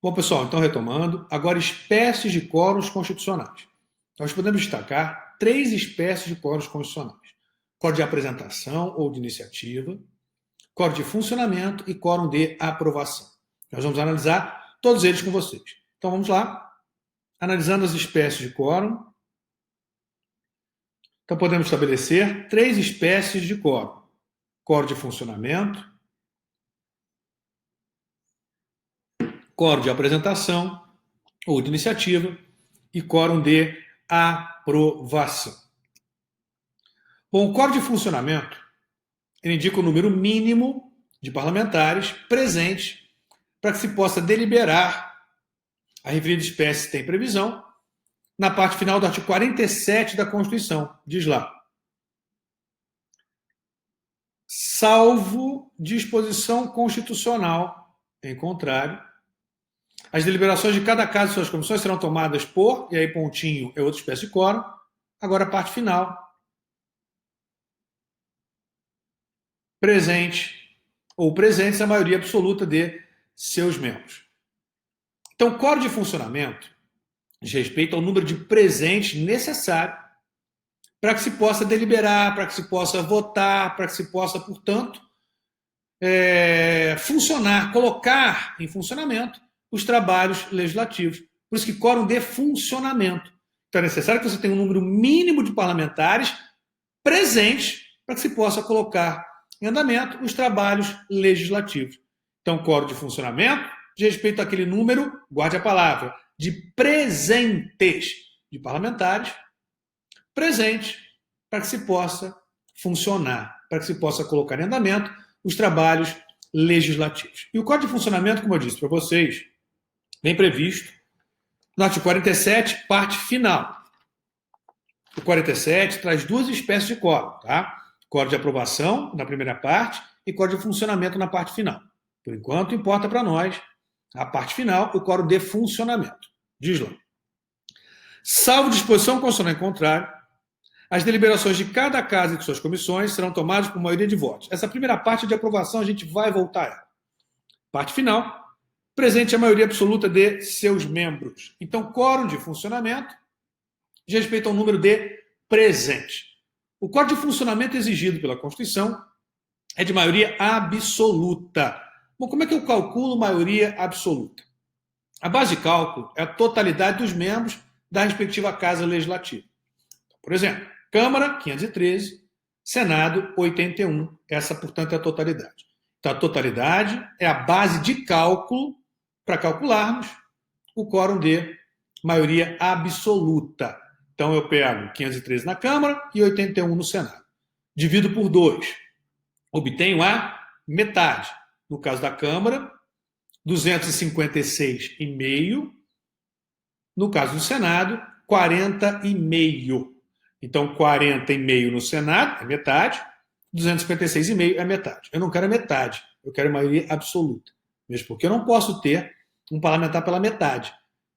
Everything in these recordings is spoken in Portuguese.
Bom, pessoal, então retomando, agora espécies de quóruns constitucionais. Nós podemos destacar três espécies de quóruns constitucionais: quórum de apresentação ou de iniciativa, quórum de funcionamento e quórum de aprovação. Nós vamos analisar todos eles com vocês. Então vamos lá, analisando as espécies de quórum. Então podemos estabelecer três espécies de quórum: quórum de funcionamento, quórum de apresentação ou de iniciativa e quórum de aprovação. Bom, o quórum de funcionamento ele indica o número mínimo de parlamentares presentes para que se possa deliberar a referida espécie tem previsão na parte final do artigo 47 da Constituição. Diz lá: salvo disposição constitucional em contrário, as deliberações de cada caso e suas comissões serão tomadas por, e aí pontinho é outra espécie de quórum. Agora a parte final. Presente ou presentes a maioria absoluta de seus membros. Então, o quórum de funcionamento diz respeito ao número de presentes necessário para que se possa deliberar, para que se possa votar, para que se possa, portanto, funcionar, colocar em funcionamento os trabalhos legislativos. Por isso que quórum de funcionamento. Então, é necessário que você tenha um número mínimo de parlamentares presentes para que se possa colocar em andamento os trabalhos legislativos. Então, quórum de funcionamento diz respeito àquele número, guarde a palavra, de presentes de parlamentares presentes para que se possa funcionar, para que se possa colocar em andamento os trabalhos legislativos. E o Código de Funcionamento, como eu disse para vocês, vem previsto no artigo 47, parte final. O 47 traz duas espécies de quórum, tá? Quórum de aprovação na primeira parte e quórum de funcionamento na parte final. Por enquanto, importa para nós a parte final, o quórum de funcionamento. Diz lá: salvo disposição constitucional em contrário, as deliberações de cada casa e de suas comissões serão tomadas por maioria de votos. Essa primeira parte de aprovação a gente vai voltar a ela. Parte final, presente a maioria absoluta de seus membros. Então, quórum de funcionamento diz respeito ao número de presentes. O quórum de funcionamento exigido pela Constituição é de maioria absoluta. Bom, como é que eu calculo maioria absoluta? A base de cálculo é a totalidade dos membros da respectiva casa legislativa. Por exemplo, Câmara, 513, Senado, 81. Essa, portanto, é a totalidade. Então, a totalidade é a base de cálculo para calcularmos o quórum de maioria absoluta. Então, eu pego 513 na Câmara e 81 no Senado. Divido por 2. Obtenho a metade. No caso da Câmara, 256,5. No caso do Senado, 40,5. Então, 40,5 no Senado é metade, 256,5 é metade. Eu não quero a metade, eu quero a maioria absoluta. Mesmo porque eu não posso ter um parlamentar pela metade.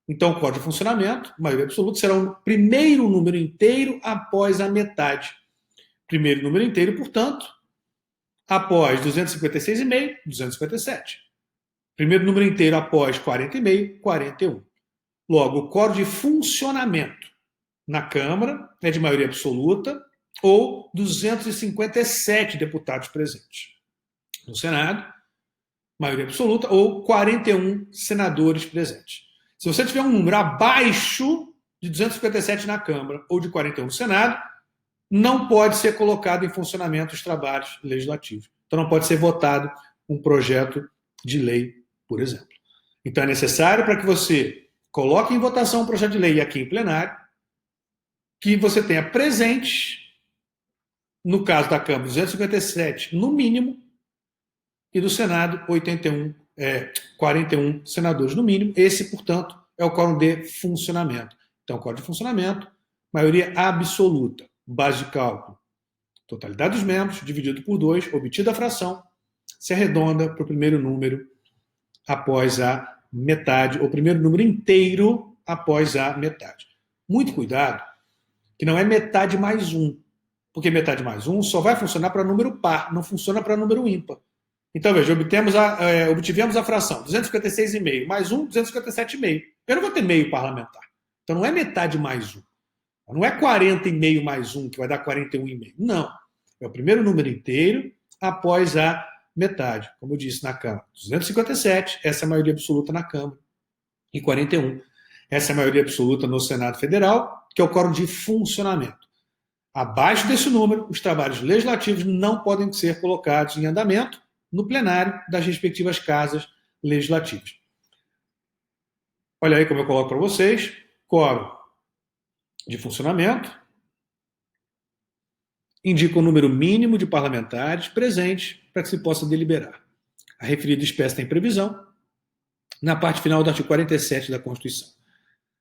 Então, o Código de Funcionamento, maioria absoluta, será o primeiro número inteiro após a metade. Primeiro número inteiro, portanto, após 256,5, 257. Primeiro número inteiro após 40,5, 41. Logo, o Código de Funcionamento na Câmara é de maioria absoluta ou 257 deputados presentes. No Senado, maioria absoluta ou 41 senadores presentes. Se você tiver um número abaixo de 257 na Câmara ou de 41 no Senado, não pode ser colocado em funcionamento os trabalhos legislativos. Então, não pode ser votado um projeto de lei, por exemplo. Então, é necessário para que você coloque em votação um projeto de lei aqui em plenário, que você tenha presente, no caso da Câmara, 257 no mínimo, e do Senado, 41 senadores no mínimo. Esse, portanto, é o quórum de funcionamento. Então, o quórum de funcionamento, maioria absoluta, base de cálculo, totalidade dos membros, dividido por 2, obtida a fração, se arredonda para o primeiro número após a metade, ou primeiro número inteiro após a metade. Muito cuidado, que não é metade mais 1, porque metade mais 1 só vai funcionar para número par, não funciona para número ímpar. Então, veja, obtivemos a fração 256,5 mais 1, 257,5. Eu não vou ter meio parlamentar. Então, não é metade mais 1. Não é 40,5 mais 1, que vai dar 41,5. Não. É o primeiro número inteiro após a metade. Como eu disse na Câmara. 257, essa é a maioria absoluta na Câmara. E 41, essa é a maioria absoluta no Senado Federal, que é o quórum de funcionamento. Abaixo desse número, os trabalhos legislativos não podem ser colocados em andamento no plenário das respectivas casas legislativas. Olha aí como eu coloco para vocês. Quórum de funcionamento indica o número mínimo de parlamentares presentes para que se possa deliberar. A referida espécie tem previsão na parte final do artigo 47 da Constituição.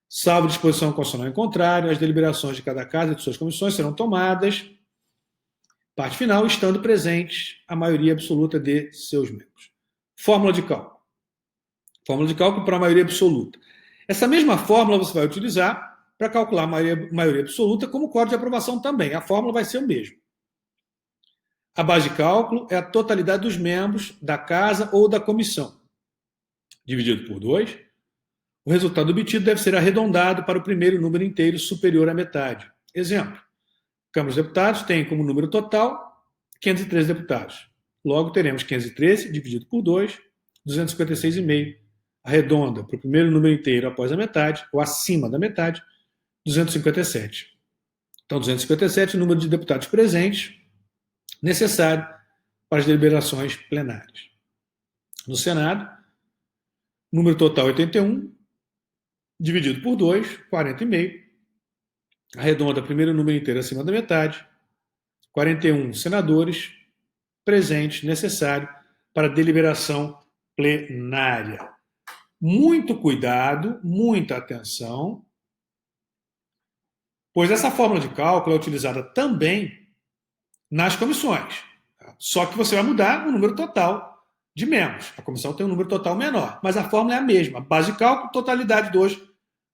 Salvo disposição constitucional em contrário, as deliberações de cada casa e de suas comissões serão tomadas, parte final, estando presentes a maioria absoluta de seus membros. Fórmula de cálculo. Fórmula de cálculo para a maioria absoluta. Essa mesma fórmula você vai utilizar para calcular a maioria absoluta como quórum de aprovação também. A fórmula vai ser o mesmo. A base de cálculo é a totalidade dos membros da casa ou da comissão, dividido por 2. O resultado obtido deve ser arredondado para o primeiro número inteiro superior à metade. Exemplo: Câmara dos Deputados tem como número total 513 deputados. Logo, teremos 513 dividido por 2, 256,5. Arredonda para o primeiro número inteiro após a metade, ou acima da metade, 257. Então, 257 é o número de deputados presentes necessário para as deliberações plenárias. No Senado, número total 81, dividido por 2, 40,5. Arredonda primeiro número inteiro acima da metade, 41 senadores presentes necessário para a deliberação plenária. Muito cuidado, muita atenção, pois essa fórmula de cálculo é utilizada também nas comissões. Só que você vai mudar o número total de membros. A comissão tem um número total menor, mas a fórmula é a mesma. Base de cálculo, totalidade dos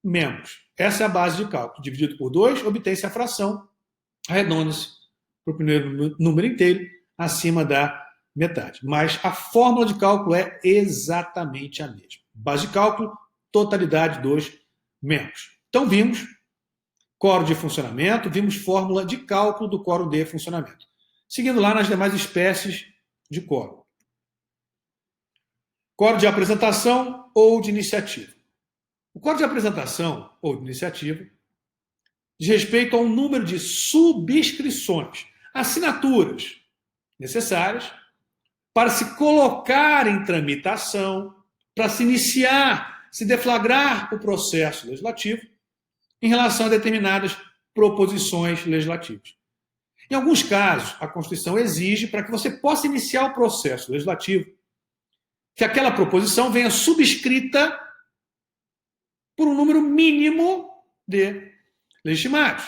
membros. Essa é a base de cálculo. Dividido por 2, obtém-se a fração. Arredonda-se para o primeiro número inteiro acima da metade. Mas a fórmula de cálculo é exatamente a mesma. Base de cálculo, totalidade dos membros. Então, vimos quórum de funcionamento, vimos fórmula de cálculo do quórum de funcionamento. Seguindo lá nas demais espécies de quórum. Quórum de apresentação ou de iniciativa. O quórum de apresentação ou de iniciativa diz respeito a um número de subscrições, assinaturas necessárias para se colocar em tramitação, para se iniciar, se deflagrar o processo legislativo em relação a determinadas proposições legislativas. Em alguns casos, a Constituição exige, para que você possa iniciar o processo legislativo, que aquela proposição venha subscrita por um número mínimo de legitimados,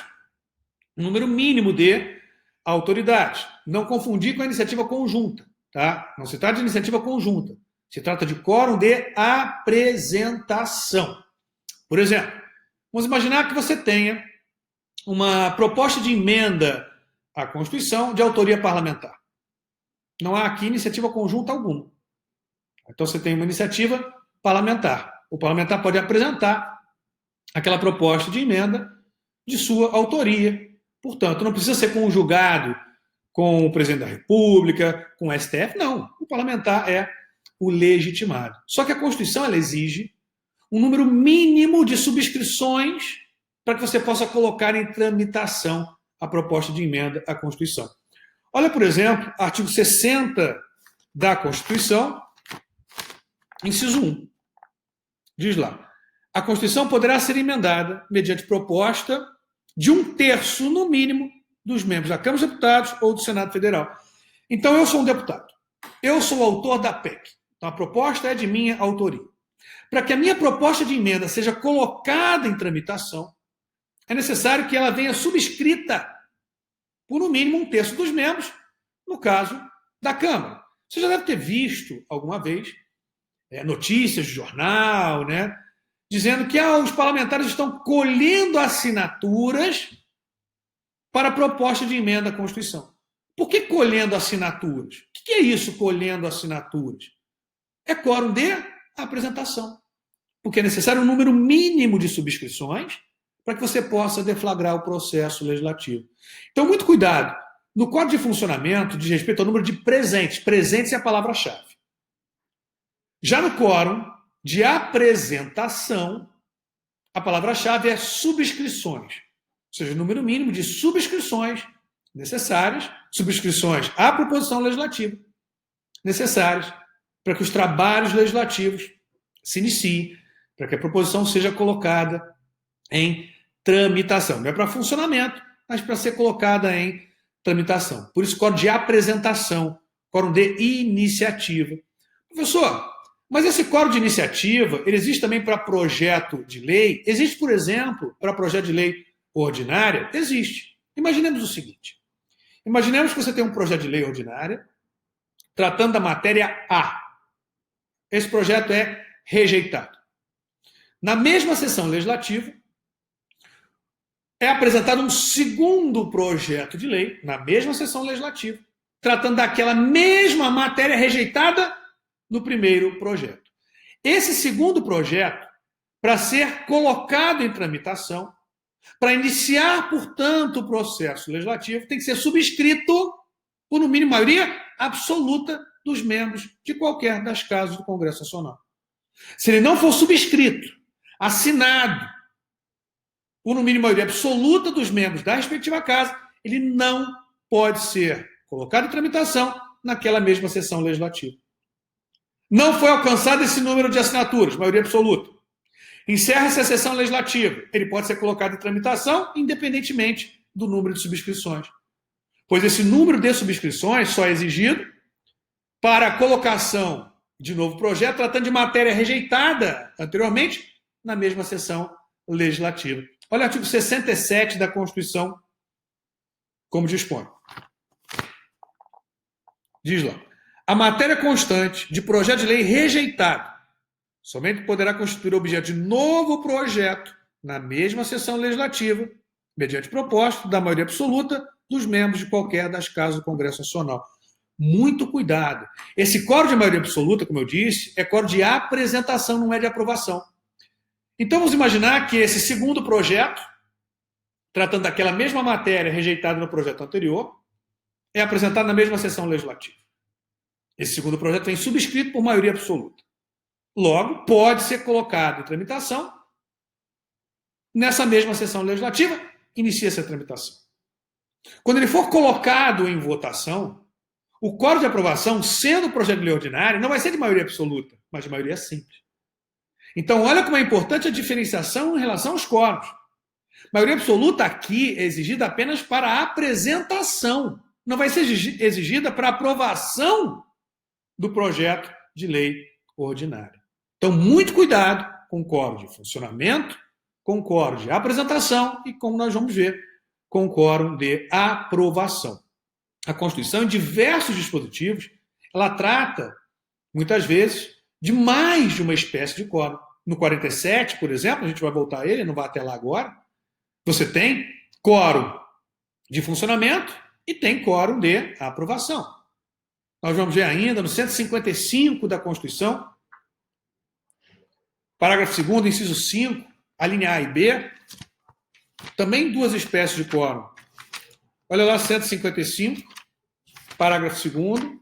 um número mínimo de autoridades. Não confundir com a iniciativa conjunta, tá? Não se trata de iniciativa conjunta, se trata de quórum de apresentação. Por exemplo, vamos imaginar que você tenha uma proposta de emenda à Constituição de autoria parlamentar. Não há aqui iniciativa conjunta alguma. Então você tem uma iniciativa parlamentar. O parlamentar pode apresentar aquela proposta de emenda de sua autoria. Portanto, não precisa ser conjugado com o presidente da República, com o STF, não. O parlamentar é o legitimado. Só que a Constituição ela exige um número mínimo de subscrições para que você possa colocar em tramitação a proposta de emenda à Constituição. Olha, por exemplo, artigo 60 da Constituição, inciso 1. Diz lá: a Constituição poderá ser emendada mediante proposta de 1/3, no mínimo, dos membros da Câmara dos Deputados ou do Senado Federal. Então, eu sou um deputado. Eu sou o autor da PEC. Então, a proposta é de minha autoria. Para que a minha proposta de emenda seja colocada em tramitação, é necessário que ela venha subscrita por, no mínimo, 1/3 dos membros, no caso da Câmara. Você já deve ter visto, alguma vez, notícias de jornal, né, dizendo que os parlamentares estão colhendo assinaturas para a proposta de emenda à Constituição. Por que colhendo assinaturas? O que é isso, colhendo assinaturas? É quórum de apresentação. Porque é necessário um número mínimo de subscrições para que você possa deflagrar o processo legislativo. Então, muito cuidado. No Código de Funcionamento, diz respeito ao número de presentes. Presentes é a palavra-chave. Já no quórum de apresentação, a palavra-chave é subscrições. Ou seja, o número mínimo de subscrições necessárias, subscrições à proposição legislativa, necessárias para que os trabalhos legislativos se iniciem, para que a proposição seja colocada em tramitação. Não é para funcionamento, mas para ser colocada em tramitação. Por isso, quórum de apresentação, quórum de iniciativa. Professor, mas esse quórum de iniciativa, ele existe também para projeto de lei? Existe, por exemplo, para projeto de lei ordinária? Existe. Imaginemos o seguinte. Imaginemos que você tem um projeto de lei ordinária tratando da matéria A. Esse projeto é rejeitado. Na mesma sessão legislativa, é apresentado um segundo projeto de lei, na mesma sessão legislativa, tratando daquela mesma matéria rejeitada no primeiro projeto. Esse segundo projeto, para ser colocado em tramitação, para iniciar, portanto, o processo legislativo, tem que ser subscrito por, no mínimo, maioria absoluta dos membros de qualquer das casas do Congresso Nacional. Se ele não for subscrito, assinado por, no mínimo, maioria absoluta dos membros da respectiva casa, ele não pode ser colocado em tramitação naquela mesma sessão legislativa. Não foi alcançado esse número de assinaturas, maioria absoluta. Encerra-se a sessão legislativa. Ele pode ser colocado em tramitação, independentemente do número de subscrições. Pois esse número de subscrições só é exigido para a colocação de novo projeto, tratando de matéria rejeitada anteriormente, na mesma sessão legislativa. Olha o artigo 67 da Constituição, como dispõe. Diz lá: a matéria constante de projeto de lei rejeitado somente poderá constituir objeto de novo projeto na mesma sessão legislativa, mediante proposta da maioria absoluta dos membros de qualquer das casas do Congresso Nacional. Muito cuidado. Esse quórum de maioria absoluta, como eu disse, é quórum de apresentação, não é de aprovação. Então, vamos imaginar que esse segundo projeto, tratando daquela mesma matéria rejeitada no projeto anterior, é apresentado na mesma sessão legislativa. Esse segundo projeto vem subscrito por maioria absoluta. Logo, pode ser colocado em tramitação. Nessa mesma sessão legislativa, inicia-se a tramitação. Quando ele for colocado em votação, o quórum de aprovação, sendo o projeto de lei ordinário, não vai ser de maioria absoluta, mas de maioria simples. Então, olha como é importante a diferenciação em relação aos quórums. Maioria absoluta aqui é exigida apenas para a apresentação. Não vai ser exigida para a aprovação do projeto de lei ordinária. Então, muito cuidado com o quórum de funcionamento, com o quórum de apresentação e, como nós vamos ver, com o quórum de aprovação. A Constituição, em diversos dispositivos, ela trata, muitas vezes, de mais de uma espécie de quórum. No 47, por exemplo, a gente vai voltar a ele, não vai até lá agora, você tem quórum de funcionamento e tem quórum de aprovação. Nós vamos ver ainda no 155 da Constituição, parágrafo 2º, inciso 5, a linha A e B, também duas espécies de quórum. Olha lá, 155, parágrafo 2º,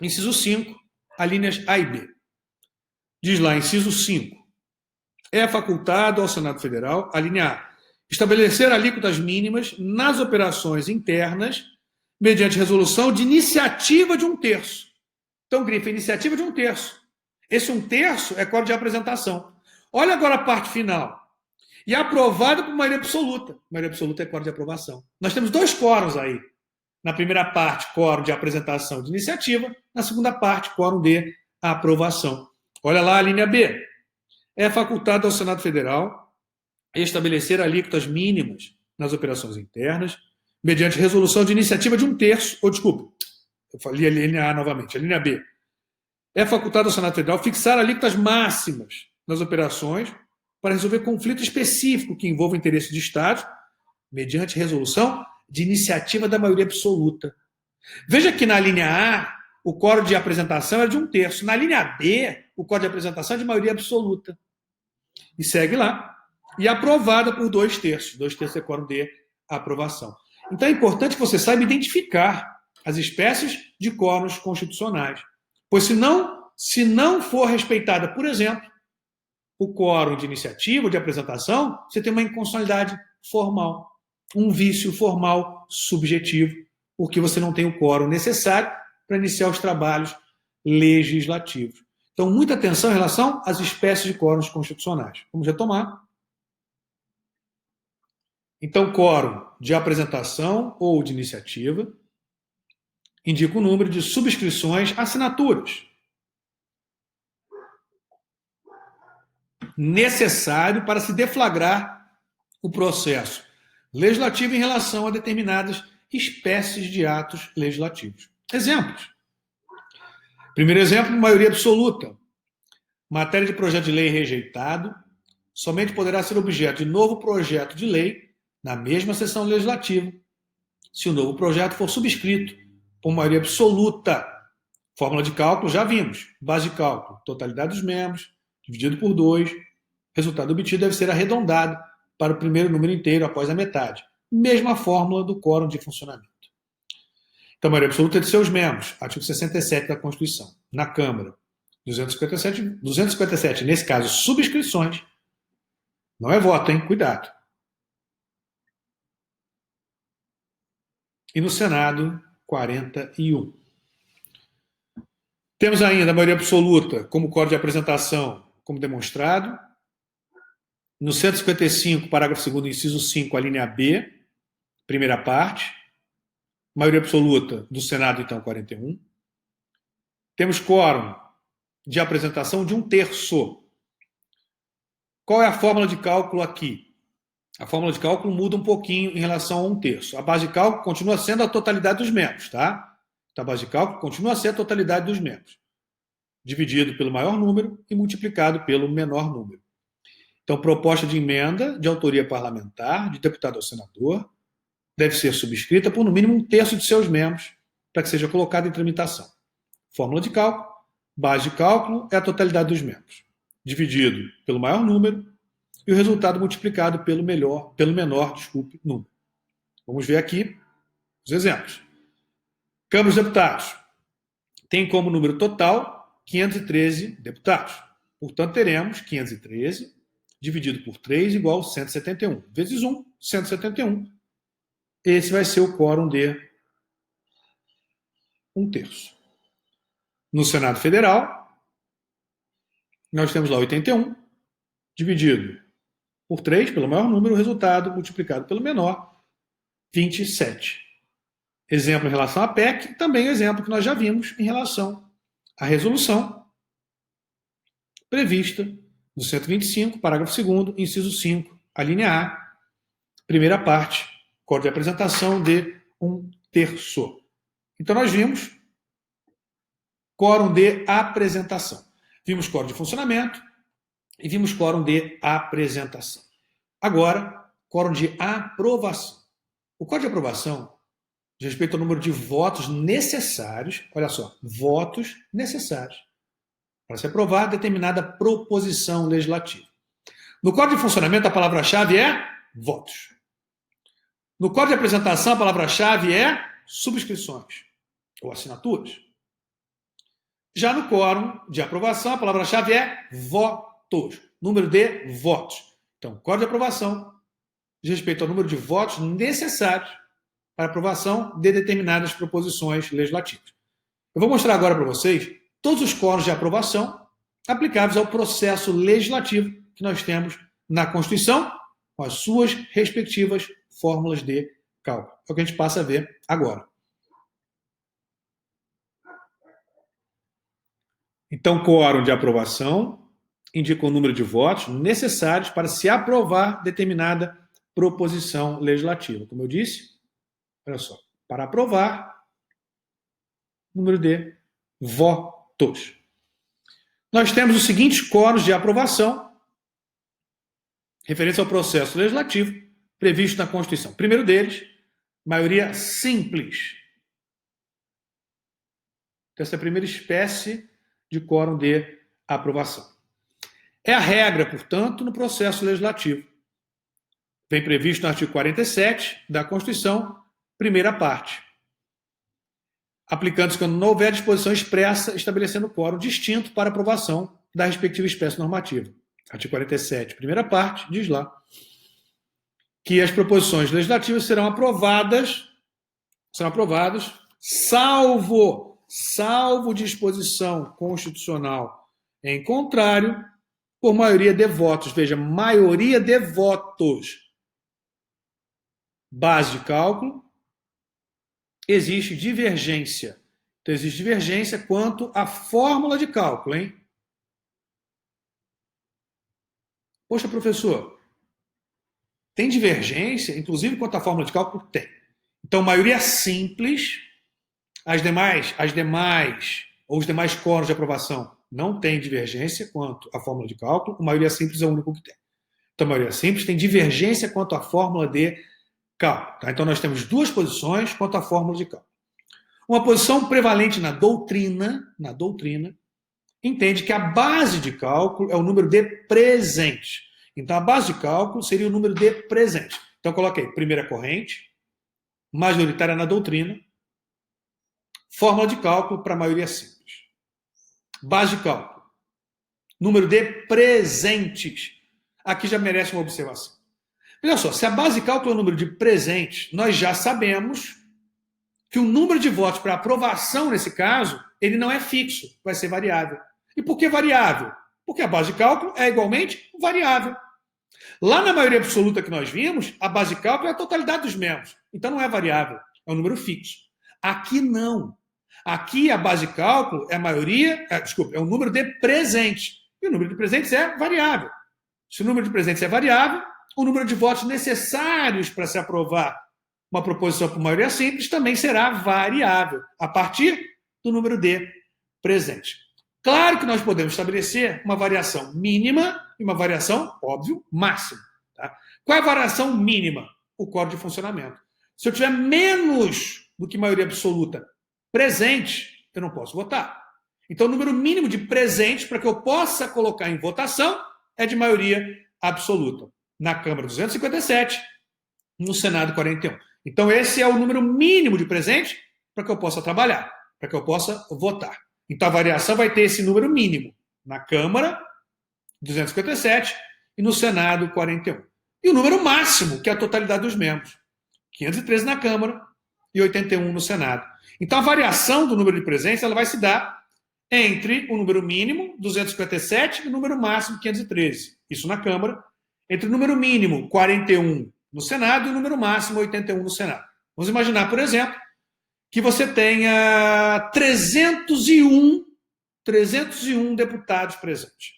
inciso 5, alíneas A e B. Diz lá, inciso 5, é facultado ao Senado Federal, a linha A, estabelecer alíquotas mínimas nas operações internas mediante resolução de iniciativa de 1/3. Então, grifa, iniciativa de 1/3. Esse 1/3 é quórum de apresentação. Olha agora a parte final. E aprovado por maioria absoluta. Maioria absoluta é quórum de aprovação. Nós temos dois quórums aí. Na primeira parte, quórum de apresentação de iniciativa. Na segunda parte, quórum de aprovação. Olha lá a linha B. É facultado ao Senado Federal estabelecer alíquotas mínimas nas operações internas, mediante resolução de iniciativa de 1/3, ou desculpa, eu falei a linha A novamente, a linha B. É facultado ao Senado Federal fixar alíquotas máximas nas operações para resolver conflito específico que envolva interesse de Estado, mediante resolução de iniciativa da maioria absoluta. Veja que na linha A, o quórum de apresentação é de 1/3. Na linha B, o quórum de apresentação é de maioria absoluta. E segue lá. E aprovada por 2/3. 2/3 é quórum de aprovação. Então é importante que você saiba identificar as espécies de quórums constitucionais. Pois se não for respeitada, por exemplo, o quórum de iniciativa ou de apresentação, você tem uma inconstitucionalidade formal, um vício formal subjetivo, porque você não tem o quórum necessário para iniciar os trabalhos legislativos. Então, muita atenção em relação às espécies de quórums constitucionais. Vamos retomar. Então, quórum de apresentação ou de iniciativa indica o número de subscrições, assinaturas necessário para se deflagrar o processo legislativo em relação a determinadas espécies de atos legislativos. Exemplos. Primeiro exemplo, maioria absoluta. Matéria de projeto de lei rejeitado somente poderá ser objeto de novo projeto de lei na mesma sessão legislativa, se o novo projeto for subscrito por maioria absoluta. Fórmula de cálculo, já vimos. Base de cálculo, totalidade dos membros, dividido por 2. Resultado obtido deve ser arredondado para o primeiro número inteiro após a metade. Mesma fórmula do quórum de funcionamento. Então, a maioria absoluta é de seus membros. Artigo 67 da Constituição. Na Câmara, 257, nesse caso, subscrições. Não é voto, hein? Cuidado. E no Senado, 41. Temos ainda a maioria absoluta como quórum de apresentação, como demonstrado. No 155, parágrafo 2º, inciso 5, a linha B, primeira parte. Maioria absoluta do Senado, então, 41. Temos quórum de apresentação de 1/3. Qual é a fórmula de cálculo aqui? A fórmula de cálculo muda um pouquinho em relação a 1/3. A base de cálculo continua sendo a totalidade dos membros, tá? Então, a base de cálculo continua a ser a totalidade dos membros, dividido pelo maior número e multiplicado pelo menor número. Então, proposta de emenda de autoria parlamentar, de deputado ou senador, deve ser subscrita por no mínimo 1/3 de seus membros para que seja colocada em tramitação. Fórmula de cálculo, base de cálculo é a totalidade dos membros, dividido pelo maior número e o resultado multiplicado pelo menor, número. Vamos ver aqui os exemplos. Câmara dos Deputados tem como número total 513 deputados. Portanto, teremos 513 dividido por 3 igual a 171. Vezes 1, 171. Esse vai ser o quórum de 1/3. No Senado Federal, nós temos lá 81, dividido por 3, pelo maior número, o resultado multiplicado pelo menor, 27. Exemplo em relação à PEC, também exemplo que nós já vimos em relação à resolução prevista no 125, parágrafo 2º, inciso 5, a linha A, primeira parte, quórum de apresentação de 1/3. Então, nós vimos quórum de apresentação. Vimos quórum de funcionamento e vimos quórum de apresentação. Agora, quórum de aprovação. O quórum de aprovação diz respeito ao número de votos necessários, olha só, votos necessários para se aprovar determinada proposição legislativa. No quórum de funcionamento, a palavra-chave é votos. No quórum de apresentação, a palavra-chave é subscrições ou assinaturas. Já no quórum de aprovação, a palavra-chave é votos, número de votos. Então, quórum de aprovação diz respeito ao número de votos necessários para aprovação de determinadas proposições legislativas. Eu vou mostrar agora para vocês todos os quórums de aprovação aplicáveis ao processo legislativo que nós temos na Constituição, com as suas respectivas fórmulas de cálculo. É o que a gente passa a ver agora. Então, quórum de aprovação indica o número de votos necessários para se aprovar determinada proposição legislativa. Como eu disse, olha só, para aprovar, número de votos. Nós temos os seguintes quórums de aprovação referentes ao processo legislativo previsto na Constituição. Primeiro deles, maioria simples. Então, essa é a primeira espécie de quórum de aprovação. É a regra, portanto, no processo legislativo. Vem previsto no artigo 47 da Constituição, primeira parte. Aplicando-se quando não houver disposição expressa estabelecendo quórum distinto para aprovação da respectiva espécie normativa. Artigo 47, primeira parte, diz lá que as proposições legislativas serão aprovadas, salvo disposição constitucional em contrário, por maioria de votos. Veja, maioria de votos. Base de cálculo, existe divergência. Então, existe divergência quanto à fórmula de cálculo, hein? Poxa, professor, tem divergência, inclusive quanto à fórmula de cálculo? Tem. Então, maioria simples, os demais quórums de aprovação não tem divergência quanto à fórmula de cálculo, a maioria simples é o único que tem. Então, a maioria simples tem divergência quanto à fórmula de cálculo. Tá? Então, nós temos duas posições quanto à fórmula de cálculo. Uma posição prevalente na doutrina, entende que a base de cálculo é o número de presentes. Então, a base de cálculo seria o número de presentes. Então, eu coloquei primeira corrente, majoritária na doutrina, fórmula de cálculo para a maioria simples. Base de cálculo, número de presentes. Aqui já merece uma observação. Olha só, se a base de cálculo é o número de presentes, nós já sabemos que o número de votos para aprovação, nesse caso, ele não é fixo, vai ser variável. E por que variável? Porque a base de cálculo é igualmente variável. Lá na maioria absoluta que nós vimos, a base de cálculo é a totalidade dos membros. Então não é variável, é um número fixo. Aqui não. Aqui a base de cálculo é é o número de presentes. E o número de presentes é variável. Se o número de presentes é variável, o número de votos necessários para se aprovar uma proposição por maioria simples também será variável, a partir do número de presentes. Claro que nós podemos estabelecer uma variação mínima e uma variação, óbvio, máxima. Tá? Qual é a variação mínima? O quórum de funcionamento. Se eu tiver menos do que maioria absoluta presente, eu não posso votar. Então, o número mínimo de presentes para que eu possa colocar em votação é de maioria absoluta. Na Câmara 257, no Senado 41. Então, esse é o número mínimo de presentes para que eu possa trabalhar, para que eu possa votar. Então, a variação vai ter esse número mínimo na Câmara 257 e no Senado 41. E o número máximo, que é a totalidade dos membros. 513 na Câmara e 81 no Senado. Então, a variação do número de presentes ela vai se dar entre o número mínimo, 257, e o número máximo, 513. Isso na Câmara. Entre o número mínimo, 41 no Senado, e o número máximo, 81 no Senado. Vamos imaginar, por exemplo, que você tenha 301 deputados presentes.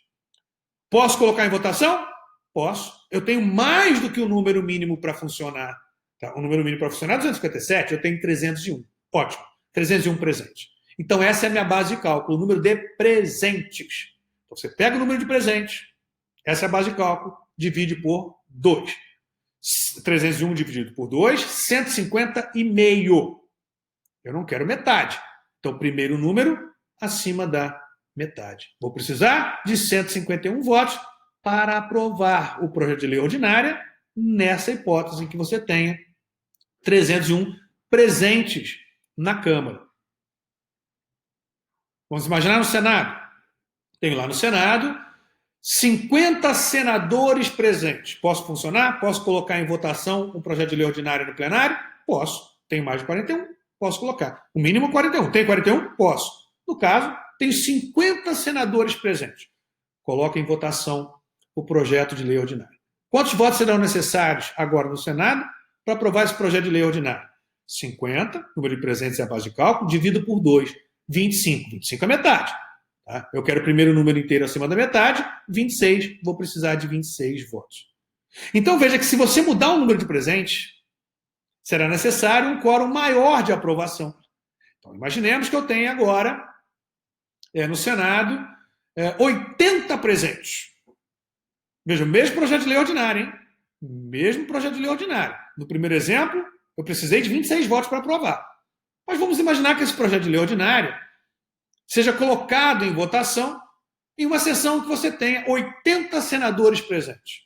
Posso colocar em votação? Posso. Eu tenho mais do que o número mínimo para funcionar. Tá? O número mínimo para funcionar é 257, eu tenho 301. Ótimo, 301 presentes. Então, essa é a minha base de cálculo, o número de presentes. Então, você pega o número de presentes, essa é a base de cálculo, divide por 2. 301 dividido por 2, 150,5. Eu não quero metade. Então, primeiro número acima da metade. Vou precisar de 151 votos para aprovar o projeto de lei ordinária nessa hipótese em que você tenha 301 presentes na Câmara. Vamos imaginar no Senado. Tenho lá no Senado 50 senadores presentes. Posso funcionar? Posso colocar em votação um projeto de lei ordinária no plenário? Posso. Tenho mais de 41? Posso colocar. O mínimo 41. Tem 41? Posso. No caso, tenho 50 senadores presentes. Coloco em votação o projeto de lei ordinária. Quantos votos serão necessários agora no Senado para aprovar esse projeto de lei ordinária? 50, número de presentes é a base de cálculo, dividido por 2, 25. 25 é metade. Tá? Eu quero o primeiro número inteiro acima da metade, 26, vou precisar de 26 votos. Então veja que se você mudar o número de presentes, será necessário um quórum maior de aprovação. Então imaginemos que eu tenha agora, no Senado, 80 presentes. Veja, o mesmo projeto de lei ordinário, hein? Mesmo projeto de lei ordinário. No primeiro exemplo, eu precisei de 26 votos para aprovar. Mas vamos imaginar que esse projeto de lei ordinário seja colocado em votação em uma sessão que você tenha 80 senadores presentes.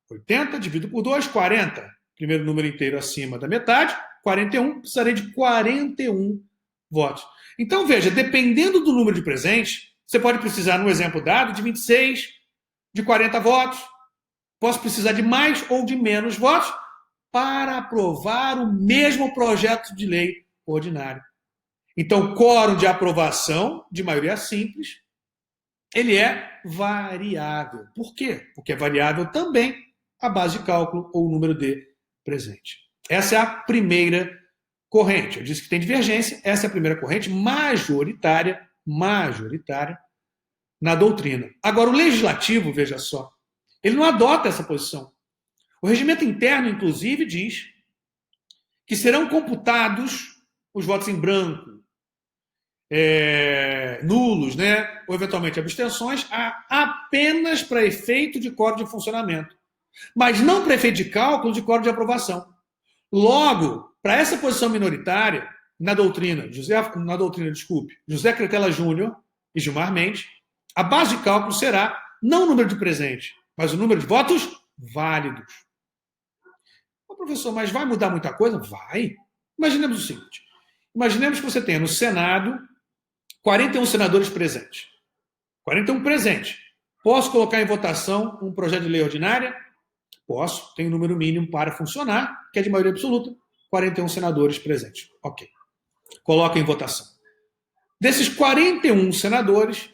80 dividido por 2, 40. Primeiro número inteiro acima da metade, 41, precisarei de 41 votos. Então, veja, dependendo do número de presentes, você pode precisar, no exemplo dado, de 26, de 40 votos. Posso precisar de mais ou de menos votos para aprovar o mesmo projeto de lei ordinário. Então, o quórum de aprovação de maioria simples, ele é variável. Por quê? Porque é variável também a base de cálculo ou o número de presente. Essa é a primeira corrente. Eu disse que tem divergência, essa é a primeira corrente majoritária na doutrina. Agora, o legislativo, veja só, ele não adota essa posição. O regimento interno, inclusive, diz que serão computados os votos em branco, nulos, né, ou eventualmente abstenções, apenas para efeito de quórum de funcionamento, mas não para efeito de cálculo de quórum de aprovação. Logo, para essa posição minoritária, na doutrina, José Cretela Júnior e Gilmar Mendes, a base de cálculo será não o número de presentes, mas o número de votos válidos. Ô, professor, mas vai mudar muita coisa? Vai. Imaginemos o seguinte. Imaginemos que você tenha no Senado 41 senadores presentes. 41 presentes. Posso colocar em votação um projeto de lei ordinária? Posso. Tem um número mínimo para funcionar, que é de maioria absoluta. 41 senadores presentes. Ok. Coloco em votação. Desses 41 senadores,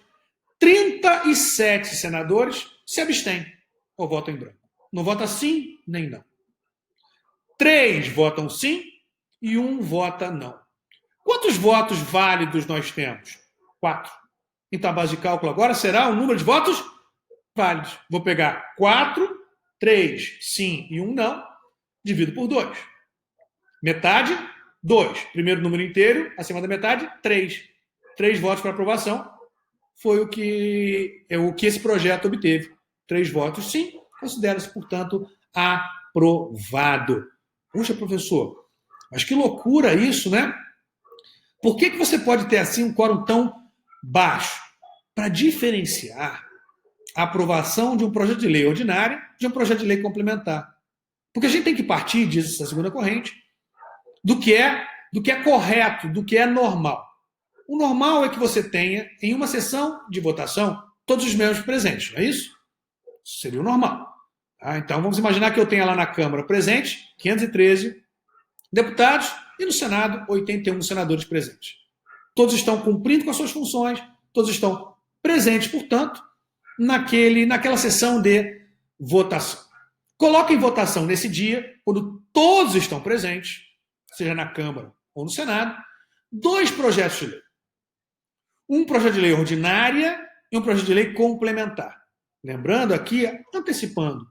37 senadores se abstêm ou votam em branco. Não vota sim, nem não. 3 votam sim e 1 vota não. Quantos votos válidos nós temos? 4. Então a base de cálculo agora será o número de votos válidos. Vou pegar 4, 3 sim e 1 não, divido por 2. Metade, 2. Primeiro número inteiro, acima da metade, 3. 3 votos para aprovação. Foi o que esse projeto obteve. 3 votos sim, considera-se, portanto, aprovado. Puxa, professor, mas que loucura isso, né? Por que você pode ter assim um quórum tão baixo? Para diferenciar a aprovação de um projeto de lei ordinário de um projeto de lei complementar. Porque a gente tem que partir, diz essa segunda corrente, do que é correto, do que é normal. O normal é que você tenha, em uma sessão de votação, todos os membros presentes, não é isso? Isso seria o normal. Tá? Então, vamos imaginar que eu tenha lá na Câmara presente 513 deputados e no Senado 81 senadores presentes. Todos estão cumprindo com as suas funções, todos estão presentes, portanto, naquela sessão de votação. Coloque em votação nesse dia, quando todos estão presentes, seja na Câmara ou no Senado, 2 projetos de lei. Um projeto de lei ordinária e um projeto de lei complementar. Lembrando aqui, antecipando,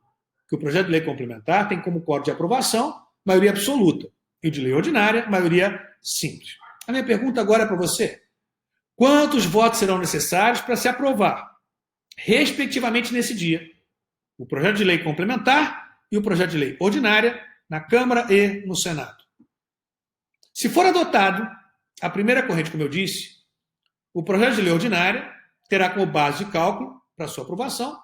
que o projeto de lei complementar tem como quórum de aprovação maioria absoluta e o de lei ordinária maioria simples. A minha pergunta agora é para você. Quantos votos serão necessários para se aprovar, respectivamente nesse dia, o projeto de lei complementar e o projeto de lei ordinária na Câmara e no Senado? Se for adotado, a primeira corrente, como eu disse, o projeto de lei ordinária terá como base de cálculo, para sua aprovação,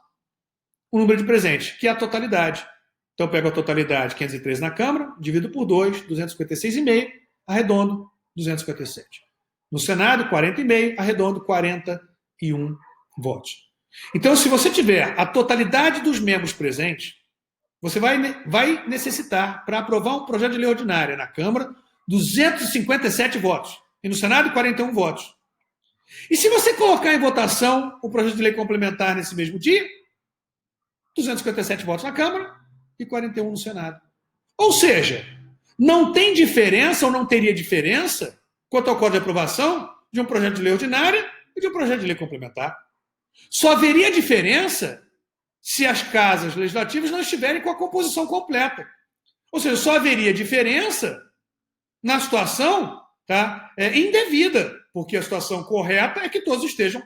o número de presentes, que é a totalidade. Então, eu pego a totalidade, 513 na Câmara, divido por 2, 256,5, arredondo, 257. No Senado, 40,5, arredondo, 41 votos. Então, se você tiver a totalidade dos membros presentes, você vai necessitar, para aprovar um projeto de lei ordinária na Câmara, 257 votos. E no Senado, 41 votos. E se você colocar em votação o projeto de lei complementar nesse mesmo dia, 257 votos na Câmara e 41 no Senado. Ou seja, não tem diferença ou não teria diferença quanto ao código de aprovação de um projeto de lei ordinária e de um projeto de lei complementar. Só haveria diferença se as casas legislativas não estiverem com a composição completa. Ou seja, só haveria diferença na situação indevida, porque a situação correta é que todos estejam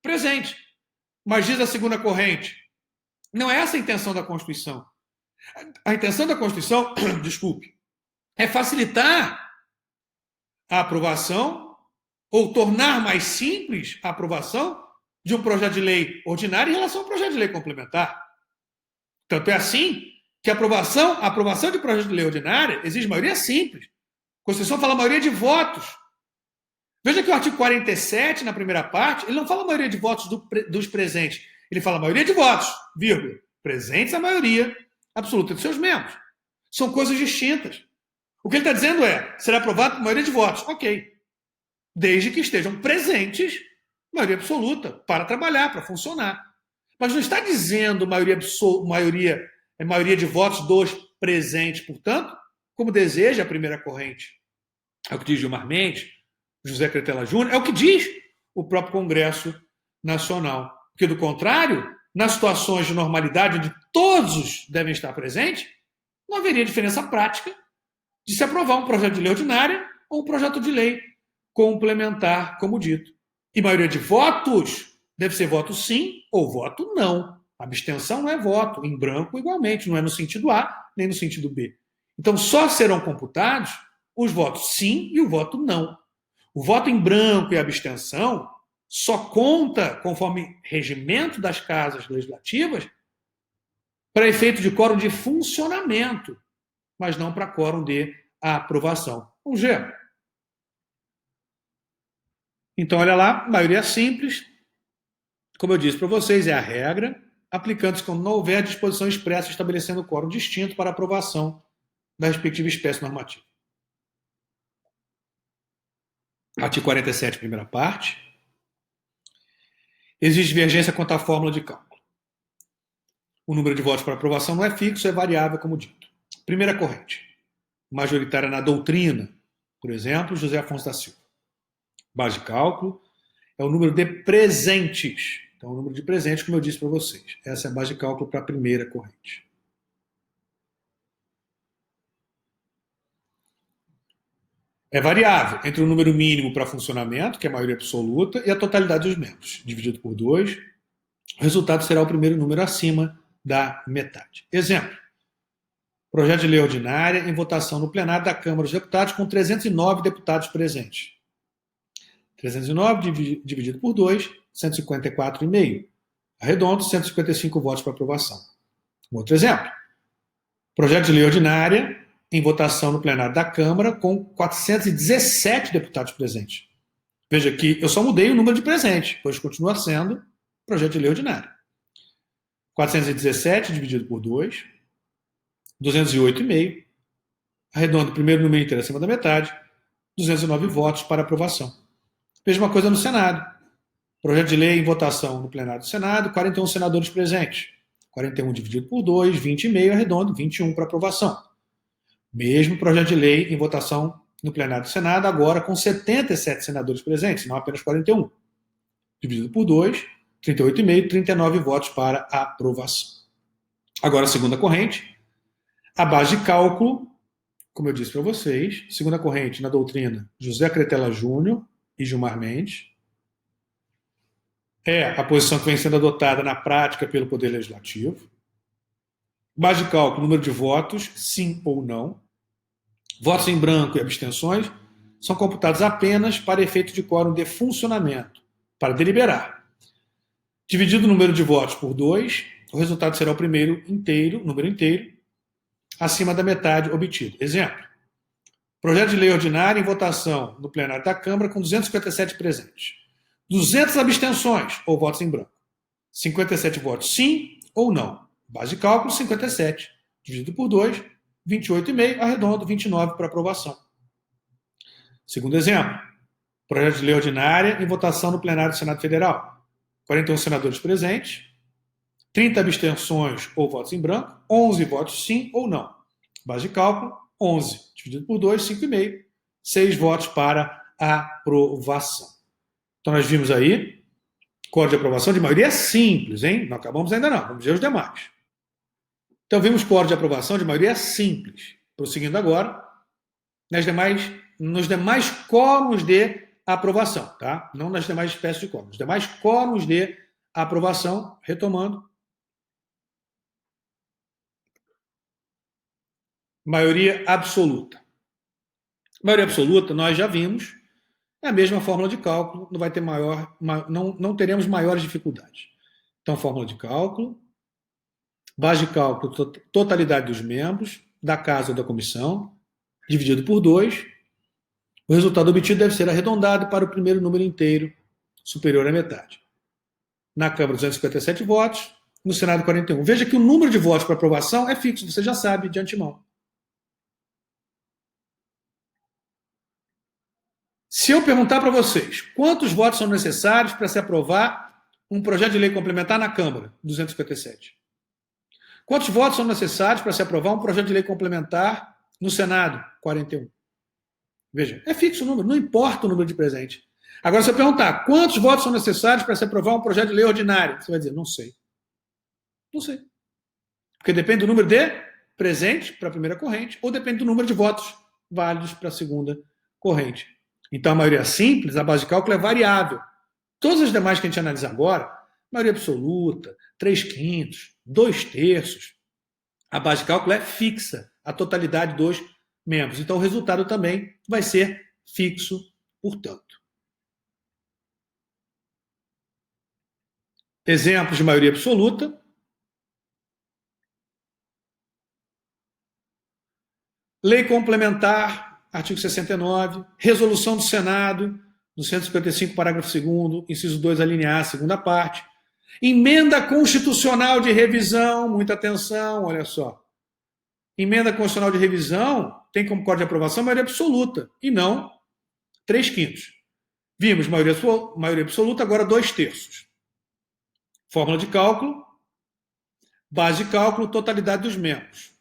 presentes. Mas diz a segunda corrente, não é essa a intenção da Constituição. A intenção da Constituição, desculpe, é facilitar a aprovação ou tornar mais simples a aprovação de um projeto de lei ordinário em relação ao projeto de lei complementar. Tanto é assim que a aprovação de projeto de lei ordinária exige maioria simples. A Constituição fala maioria de votos. Veja que o artigo 47, na primeira parte, ele não fala maioria de votos dos presentes. Ele fala maioria de votos, vírgula, presentes a maioria absoluta de seus membros. São coisas distintas. O que ele está dizendo é, será aprovado por maioria de votos. Ok. Desde que estejam presentes, maioria absoluta, para trabalhar, para funcionar. Mas não está dizendo maioria de votos dos presentes, portanto, como deseja a primeira corrente. É o que diz Gilmar Mendes, José Cretela Júnior, é o que diz o próprio Congresso Nacional. Porque, do contrário, nas situações de normalidade, onde todos devem estar presentes, não haveria diferença prática de se aprovar um projeto de lei ordinária ou um projeto de lei complementar, como dito. E maioria de votos deve ser voto sim ou voto não. Abstenção não é voto, em branco igualmente, não é no sentido A nem no sentido B. Então só serão computados os votos sim e o voto não. O voto em branco e a abstenção só conta, conforme regimento das casas legislativas, para efeito de quórum de funcionamento, mas não para quórum de aprovação. Vamos ver. Então, olha lá, maioria simples, como eu disse para vocês, é a regra, aplicando-se quando não houver disposição expressa estabelecendo quórum distinto para aprovação da respectiva espécie normativa. Artigo 47, primeira parte. Existe divergência quanto à fórmula de cálculo. O número de votos para aprovação não é fixo, é variável, como dito. Primeira corrente. Majoritária na doutrina, por exemplo, José Afonso da Silva. Base de cálculo é o número de presentes. Então, o número de presentes, como eu disse para vocês. Essa é a base de cálculo para a primeira corrente. É variável entre o número mínimo para funcionamento, que é a maioria absoluta, e a totalidade dos membros, dividido por 2. O resultado será o primeiro número acima da metade. Exemplo. Projeto de lei ordinária em votação no plenário da Câmara dos Deputados com 309 deputados presentes. 309 dividido por 2, 154,5. Arredondo, 155 votos para aprovação. Um outro exemplo. Projeto de lei ordinária em votação no plenário da Câmara com 417 deputados presentes. Veja que eu só mudei o número de presentes, pois continua sendo projeto de lei ordinário. 417 dividido por 2, 208,5. Arredondo, primeiro número inteiro acima da metade, 209 votos para aprovação. Mesma coisa no Senado. Projeto de lei em votação no plenário do Senado, 41 senadores presentes. 41 dividido por 2, 20,5, arredondo, 21 para aprovação. Mesmo projeto de lei em votação no plenário do Senado, agora com 77 senadores presentes, não apenas 41. Dividido por 2, 38,5, 39 votos para aprovação. Agora, a segunda corrente, a base de cálculo, como eu disse para vocês, segunda corrente na doutrina José Cretela Júnior e Gilmar Mendes, é a posição que vem sendo adotada na prática pelo Poder Legislativo. Base de cálculo, número de votos, sim ou não. Votos em branco e abstenções são computados apenas para efeito de quórum de funcionamento, para deliberar. Dividido o número de votos por 2, o resultado será o primeiro inteiro, número inteiro, acima da metade obtido. Exemplo. Projeto de lei ordinária em votação no plenário da Câmara com 257 presentes. 200 abstenções ou votos em branco. 57 votos sim ou não. Base de cálculo, 57. Dividido por 2, 28,5, arredondo, 29 para aprovação. Segundo exemplo. Projeto de lei ordinária em votação no plenário do Senado Federal. 41 senadores presentes. 30 abstenções ou votos em branco. 11 votos sim ou não. Base de cálculo, 11. Dividido por 2, 5,5. 6 votos para aprovação. Então, nós vimos aí, código de aprovação de maioria simples, hein? Não acabamos ainda não, vamos ver os demais. Então, vimos código de aprovação de maioria simples. Prosseguindo agora, nos demais quórums de aprovação, tá? Não nas demais espécies de quórums. Os demais quórums de aprovação, retomando. Maioria absoluta. Maioria absoluta, nós já vimos, É a mesma fórmula de cálculo, não vai ter não teremos maiores dificuldades. Então, fórmula de cálculo, base de cálculo, totalidade dos membros da casa ou da comissão, dividido por 2. O resultado obtido deve ser arredondado para o primeiro número inteiro superior à metade. Na Câmara, 257 votos, no Senado, 41. Veja que o número de votos para aprovação é fixo, você já sabe de antemão. Se eu perguntar para vocês quantos votos são necessários para se aprovar um projeto de lei complementar na Câmara, 257. Quantos votos são necessários para se aprovar um projeto de lei complementar no Senado, 41. Veja, é fixo o número, não importa o número de presente. Agora, se eu perguntar quantos votos são necessários para se aprovar um projeto de lei ordinário, você vai dizer, não sei. Não sei. Porque depende do número de presente para a primeira corrente ou depende do número de votos válidos para a segunda corrente. Então, a maioria simples, a base de cálculo é variável. Todas as demais que a gente analisa agora, maioria absoluta, 3/5, 2/3, a base de cálculo é fixa, a totalidade dos membros. Então, o resultado também vai ser fixo, portanto. Exemplos de maioria absoluta. Lei complementar, artigo 69, resolução do Senado, no 155, parágrafo 2º, inciso 2, alínea A, segunda parte. Emenda constitucional de revisão, muita atenção, olha só. Emenda constitucional de revisão tem como código de aprovação maioria absoluta, e não 3/5. Vimos maioria absoluta, agora 2/3. Fórmula de cálculo, base de cálculo, totalidade dos membros.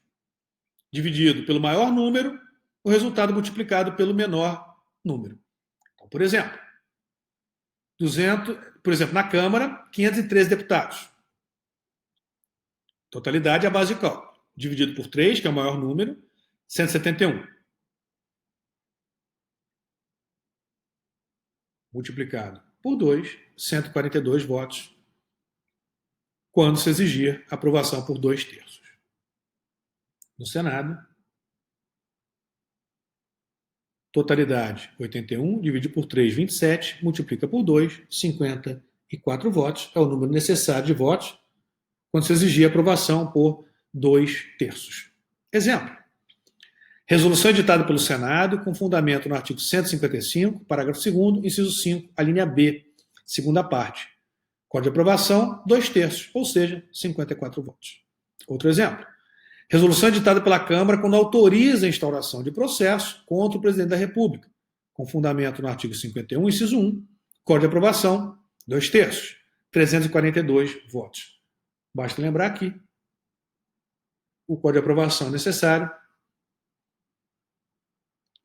Dividido pelo maior número, o resultado multiplicado pelo menor número. Então, por exemplo, na Câmara, 513 deputados. Totalidade é a base de cálculo. Dividido por 3, que é o maior número, 171. Multiplicado por 2, 142 votos, quando se exigir aprovação por 2/3. No Senado, totalidade 81, divide por 3, 27, multiplica por 2, 54 votos, é o número necessário de votos, quando se exigir aprovação por 2/3. Exemplo. Resolução editada pelo Senado, com fundamento no artigo 155, parágrafo 2º, inciso 5, a linha B, segunda parte. Código de aprovação, 2/3, ou seja, 54 votos. Outro exemplo. Resolução editada pela Câmara quando autoriza a instauração de processo contra o presidente da República, com fundamento no artigo 51, inciso 1, código de aprovação, 2/3, 342 votos. Basta lembrar aqui, o código de aprovação é necessário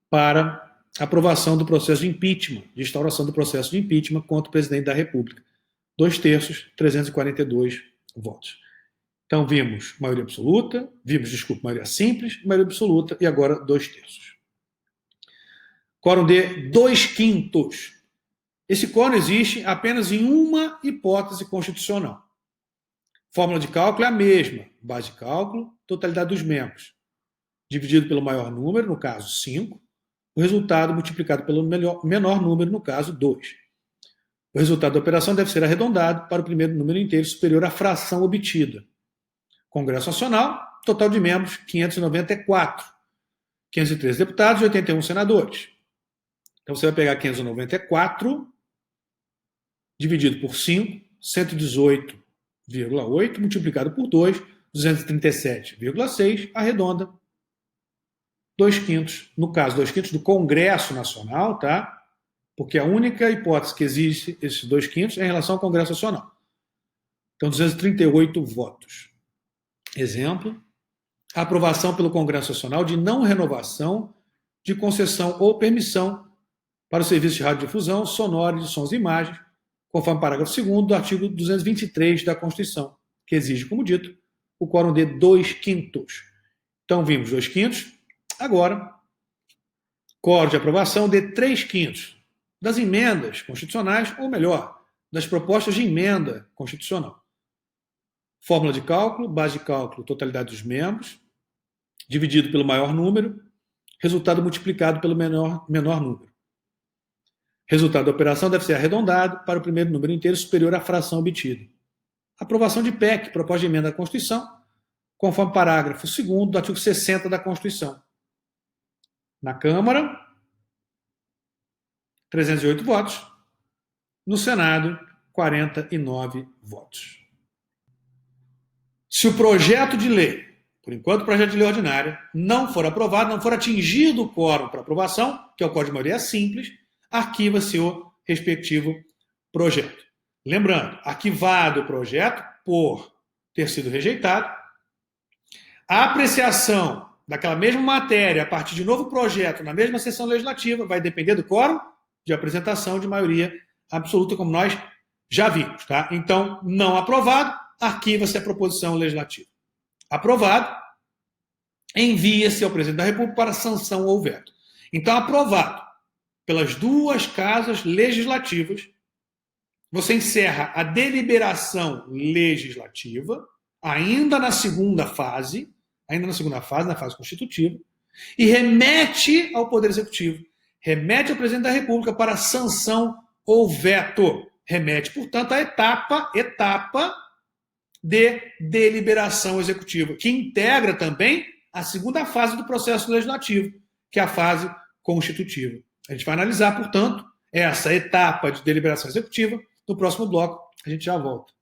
para aprovação do processo de impeachment, de instauração do processo de impeachment contra o presidente da República. 2/3, 342 votos. Então, vimos maioria absoluta, maioria simples, maioria absoluta e agora 2/3. Quórum de 2/5. Esse quórum existe apenas em uma hipótese constitucional. Fórmula de cálculo é a mesma. Base de cálculo, totalidade dos membros. Dividido pelo maior número, no caso 5. O resultado multiplicado pelo menor número, no caso 2. O resultado da operação deve ser arredondado para o primeiro número inteiro superior à fração obtida. Congresso Nacional, total de membros, 594. 513 deputados e 81 senadores. Então, você vai pegar 594, dividido por 5, 118,8, multiplicado por 2, 237,6, arredonda. 2/5. No caso, 2/5 do Congresso Nacional, tá? Porque a única hipótese que existe, esses 2/5, é em relação ao Congresso Nacional. Então, 238 votos. Exemplo, a aprovação pelo Congresso Nacional de não renovação de concessão ou permissão para o serviço de radiodifusão sonora de sons e imagens, conforme o parágrafo 2º do artigo 223 da Constituição, que exige, como dito, o quórum de 2/5. Então, vimos 2/5. Agora, quórum de aprovação de 3/5 das emendas constitucionais, ou melhor, das propostas de emenda constitucional. Fórmula de cálculo, base de cálculo, totalidade dos membros, dividido pelo maior número, resultado multiplicado pelo menor número. Resultado da operação deve ser arredondado para o primeiro número inteiro superior à fração obtida. Aprovação de PEC, proposta de emenda à Constituição, conforme parágrafo 2º do artigo 60 da Constituição. Na Câmara, 308 votos. No Senado, 49 votos. Se o projeto de lei, por enquanto o projeto de lei ordinária, não for aprovado, não for atingido o quórum para aprovação, que é o código de maioria simples, arquiva-se o respectivo projeto. Lembrando, arquivado o projeto por ter sido rejeitado, a apreciação daquela mesma matéria a partir de novo projeto na mesma sessão legislativa vai depender do quórum de apresentação de maioria absoluta, como nós já vimos. Tá? Então, não aprovado, arquiva-se a proposição legislativa. Aprovado, envia-se ao presidente da República para sanção ou veto. Então, aprovado pelas duas casas legislativas, você encerra a deliberação legislativa, ainda na segunda fase, na fase constitutiva, e remete ao Poder Executivo, remete ao presidente da República para sanção ou veto. Remete, portanto, à etapa de deliberação executiva, que integra também a segunda fase do processo legislativo, que é a fase constitutiva. A gente vai analisar, portanto, essa etapa de deliberação executiva. No próximo bloco, a gente já volta.